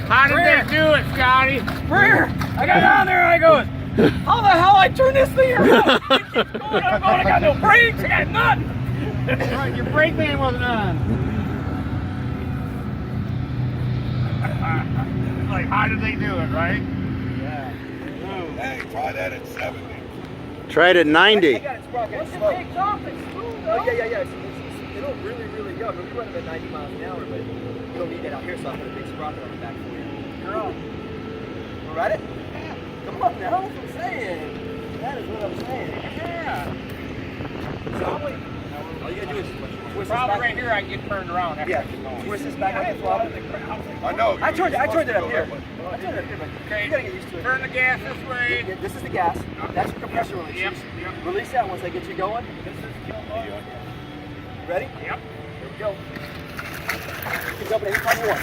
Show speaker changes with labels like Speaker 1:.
Speaker 1: How did they do it, Scotty?
Speaker 2: Where? I got down there and I go, how the hell I turn this thing around? It keeps going, I'm going, I got no brakes, I got nothing.
Speaker 1: Right, your brake man wasn't on. Like, how did they do it, right?
Speaker 2: Yeah.
Speaker 3: Hey, try that at 70.
Speaker 4: Try it at 90.
Speaker 2: I got it sprocket slow. It takes off, it's smooth though. Oh, yeah. It'll really go. I mean, we run them at 90 miles an hour, but you don't need that out here, so I put a big sprocket on the back for you. You're on. We'll ride it? Yeah. Come on now, that's what I'm saying. That is what I'm saying.
Speaker 1: Yeah.
Speaker 2: So, all you gotta do is twist
Speaker 1: Probably
Speaker 2: this back.
Speaker 1: right here I can get turned around. After
Speaker 2: Yeah,
Speaker 1: I get going.
Speaker 2: twist this back like a flop.
Speaker 3: I know.
Speaker 2: I turned it up here.
Speaker 3: But
Speaker 2: I turned it up here, but
Speaker 1: Okay,
Speaker 2: you gotta get used to it.
Speaker 1: turn the gas this way.
Speaker 2: Yeah, this is the gas. That's your compressor release.
Speaker 1: Yep.
Speaker 2: Release that once I get you going. Ready?
Speaker 1: Yep.
Speaker 2: Here we go. You can jump it anytime you want.